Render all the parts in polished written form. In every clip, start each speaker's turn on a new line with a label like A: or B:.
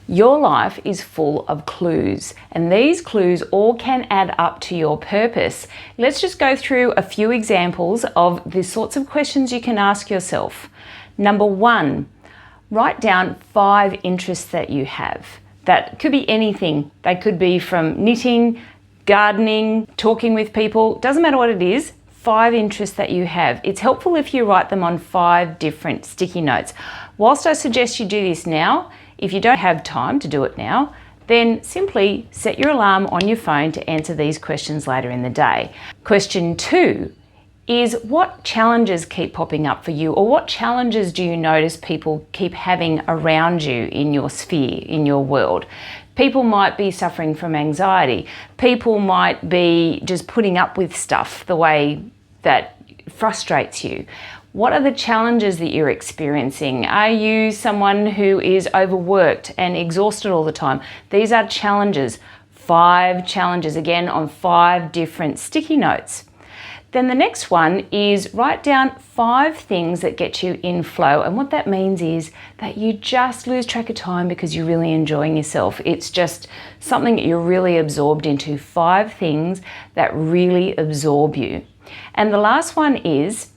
A: Your life is full of clues, and these clues all can add up to your purpose. Let's just go through a few examples of the sorts of questions you can ask yourself. Number 1, write down 5 interests that you have. That could be anything. They could be from knitting, gardening, talking with people. Doesn't matter what it is. 5 interests that you have. It's helpful if you write them on 5 different sticky notes. Whilst I suggest you do this now, if you don't have time to do it now, then simply set your alarm on your phone to answer these questions later in the day. Question 2 is, what challenges keep popping up for you, or what challenges do you notice people keep having around you in your sphere, in your world? People might be suffering from anxiety. People might be just putting up with stuff the way that frustrates you. What are the challenges that you're experiencing? Are you someone who is overworked and exhausted all the time? These are challenges. 5 challenges, again, on 5 different sticky notes. Then the next one is, write down 5 things that get you in flow. And what that means is that you just lose track of time because you're really enjoying yourself. It's just something that you're really absorbed into. 5 things that really absorb you. And the last one is,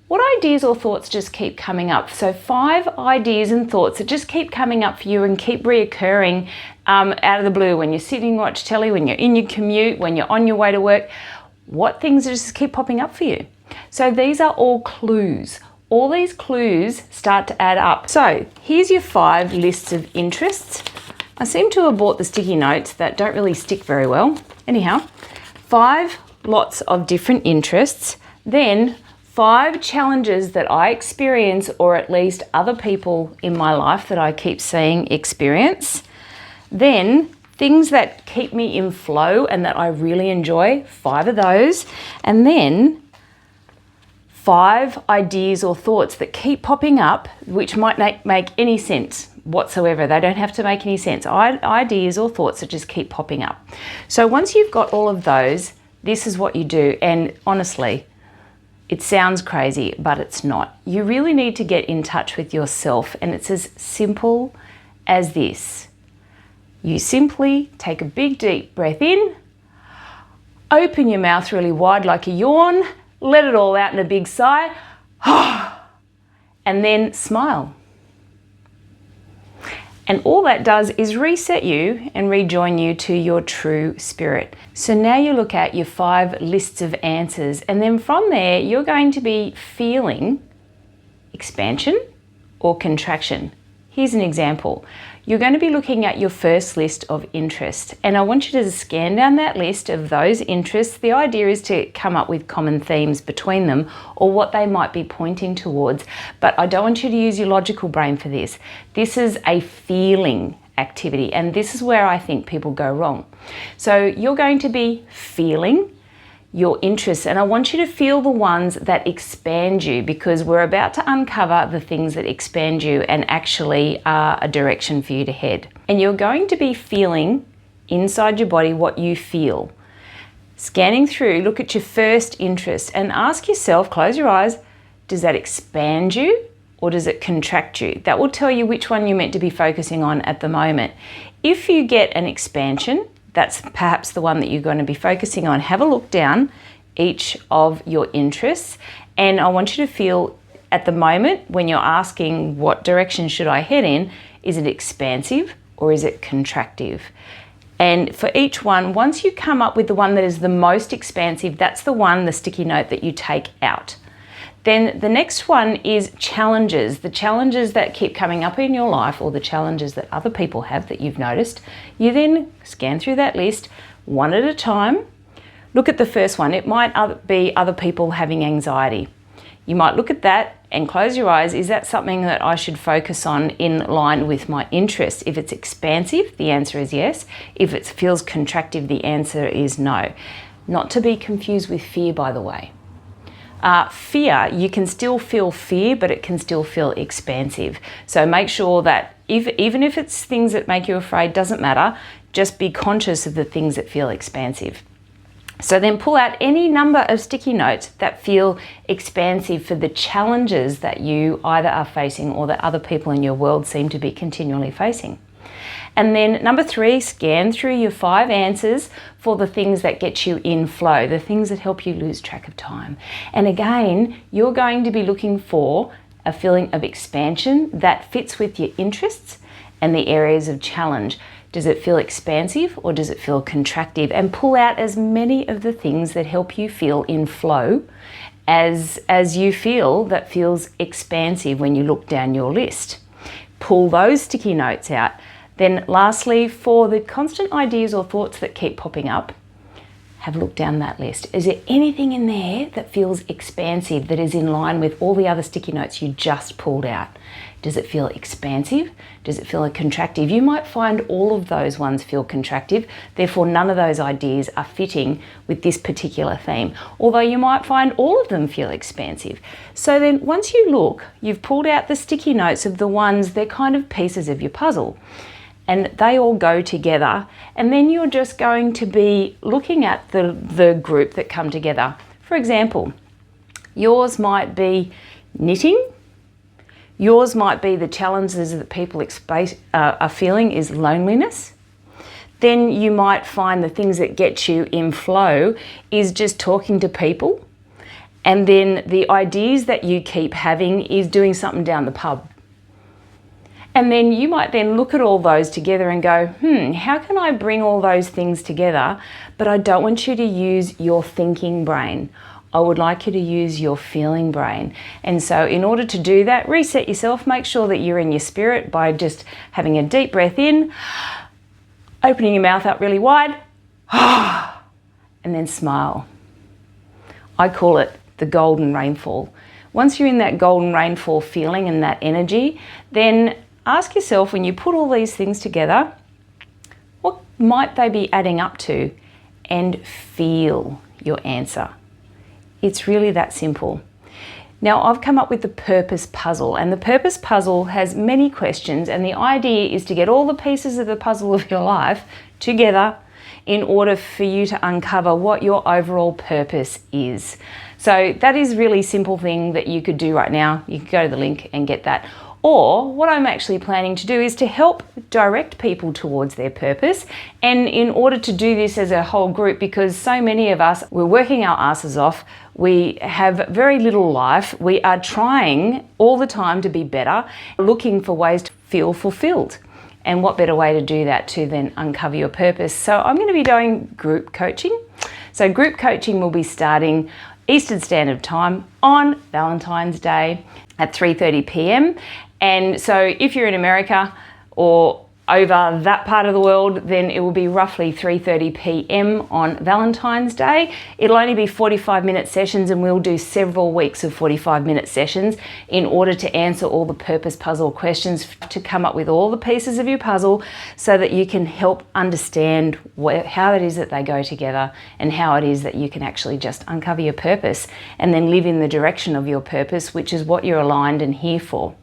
A: what ideas or thoughts just keep coming up? So 5 ideas and thoughts that just keep coming up for you and keep reoccurring out of the blue when you're sitting, watch telly, when you're in your commute, when you're on your way to work. What things just keep popping up for you? So these are all clues. All these clues start to add up. So here's your 5 lists of interests. I seem to have bought the sticky notes that don't really stick very well. Anyhow, 5 lots of different interests. Then 5 challenges that I experience, or at least other people in my life that I keep seeing experience. Then things that keep me in flow and that I really enjoy, 5 of those. And then 5 ideas or thoughts that keep popping up, which might not make any sense whatsoever. They don't have to make any sense. Ideas or thoughts that just keep popping up. So once you've got all of those, this is what you do. And honestly, it sounds crazy, but it's not. You really need to get in touch with yourself, and it's as simple as this. You simply take a big deep breath in, open your mouth really wide like a yawn, let it all out in a big sigh, and then smile. And all that does is reset you and rejoin you to your true spirit. So now you look at your 5 lists of answers, and then from there, you're going to be feeling expansion or contraction. Here's an example. You're going to be looking at your first list of interests, and I want you to scan down that list of those interests. The idea is to come up with common themes between them, or what they might be pointing towards, but I don't want you to use your logical brain for this. This is a feeling activity, and this is where I think people go wrong. So you're going to be feeling your interests, and I want you to feel the ones that expand you, because we're about to uncover the things that expand you and actually are a direction for you to head. And you're going to be feeling inside your body what you feel. Scanning through, look at your first interest and ask yourself, close your eyes, does that expand you or does it contract you? That will tell you which one you're meant to be focusing on at the moment. If you get an expansion, that's perhaps the one that you're going to be focusing on. Have a look down each of your interests, and I want you to feel at the moment when you're asking what direction should I head in, is it expansive or is it contractive? And for each one, once you come up with the one that is the most expansive, that's the one, the sticky note that you take out. Then the next one is challenges. The challenges that keep coming up in your life, or the challenges that other people have that you've noticed. You then scan through that list one at a time. Look at the first one. It might be other people having anxiety. You might look at that and close your eyes. Is that something that I should focus on in line with my interests? If it's expansive, the answer is yes. If it feels contractive, the answer is no. Not to be confused with fear, by the way. Fear, you can still feel fear, but it can still feel expansive. So make sure that even if it's things that make you afraid, doesn't matter, just be conscious of the things that feel expansive. So then pull out any number of sticky notes that feel expansive for the challenges that you either are facing or that other people in your world seem to be continually facing. And then number 3, scan through your 5 answers for the things that get you in flow, the things that help you lose track of time. And again, you're going to be looking for a feeling of expansion that fits with your interests and the areas of challenge. Does it feel expansive or does it feel contractive? And pull out as many of the things that help you feel in flow as you feel that feels expansive when you look down your list. Pull those sticky notes out. Then lastly, for the constant ideas or thoughts that keep popping up, have a look down that list. Is there anything in there that feels expansive, that is in line with all the other sticky notes you just pulled out? Does it feel expansive? Does it feel contractive? You might find all of those ones feel contractive, therefore none of those ideas are fitting with this particular theme, although you might find all of them feel expansive. So then once you look, you've pulled out the sticky notes of the ones, they're kind of pieces of your puzzle, and they all go together, and then you're just going to be looking at the group that come together. For example, yours might be knitting. Yours might be the challenges that people are feeling is loneliness. Then you might find the things that get you in flow is just talking to people. And then the ideas that you keep having is doing something down the pub. And then you might then look at all those together and go, how can I bring all those things together? But I don't want you to use your thinking brain. I would like you to use your feeling brain. And so in order to do that, reset yourself, make sure that you're in your spirit by just having a deep breath in, opening your mouth up really wide, and then smile. I call it the golden rainfall. Once you're in that golden rainfall feeling and that energy, then ask yourself, when you put all these things together, what might they be adding up to? And feel your answer. It's really that simple. Now, I've come up with the purpose puzzle, and the purpose puzzle has many questions, and the idea is to get all the pieces of the puzzle of your life together in order for you to uncover what your overall purpose is. So that is a really simple thing that you could do right now. You could go to the link and get that. Or what I'm actually planning to do is to help direct people towards their purpose. And in order to do this as a whole group, because so many of us, we're working our asses off, we have very little life, we are trying all the time to be better, looking for ways to feel fulfilled. And what better way to do that to then uncover your purpose? So I'm going to be doing group coaching. So group coaching will be starting Eastern Standard Time on Valentine's Day at 3:30 p.m. And so if you're in America or over that part of the world, then it will be roughly 3:30 p.m. on Valentine's Day. It'll only be 45-minute sessions, and we'll do several weeks of 45-minute sessions in order to answer all the purpose puzzle questions, to come up with all the pieces of your puzzle so that you can help understand how it is that they go together and how it is that you can actually just uncover your purpose and then live in the direction of your purpose, which is what you're aligned and here for.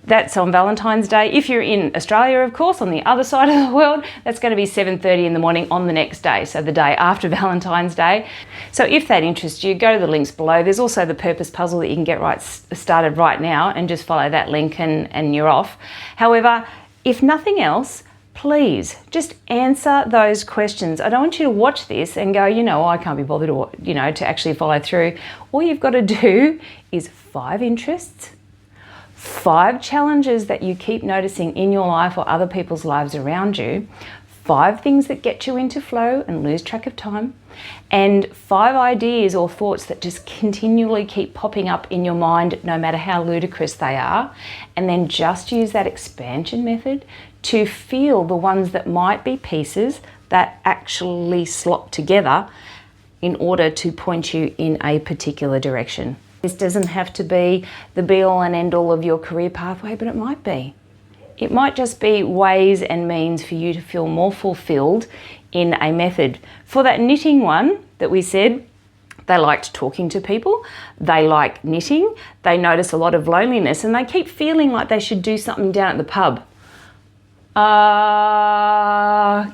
A: That's on Valentine's Day. If you're in Australia, of course, on the other side of the world, that's going to be 7:30 in the morning on the next day, so the day after Valentine's Day. So if that interests you, go to the links below. There's also the purpose puzzle that you can get started right now, and just follow that link and you're off. However, if nothing else, please just answer those questions. I don't want you to watch this and go, I can't be bothered, or, to actually follow through. All you've got to do is 5 interests, 5 challenges that you keep noticing in your life or other people's lives around you, 5 things that get you into flow and lose track of time, and 5 ideas or thoughts that just continually keep popping up in your mind, no matter how ludicrous they are. And then just use that expansion method to feel the ones that might be pieces that actually slot together in order to point you in a particular direction. This doesn't have to be the be-all and end-all of your career pathway, but it might be. It might just be ways and means for you to feel more fulfilled in a method. For that knitting one that we said, they liked talking to people, they like knitting, they notice a lot of loneliness, and they keep feeling like they should do something down at the pub.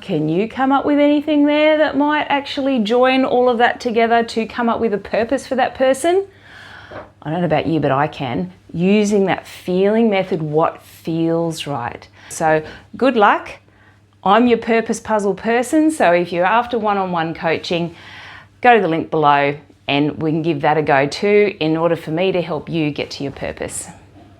A: Can you come up with anything there that might actually join all of that together to come up with a purpose for that person? I don't know about you, but I can. Using that feeling method, what feels right. So good luck. I'm your purpose puzzle person, so if you're after one-on-one coaching, go to the link below and we can give that a go too in order for me to help you get to your purpose.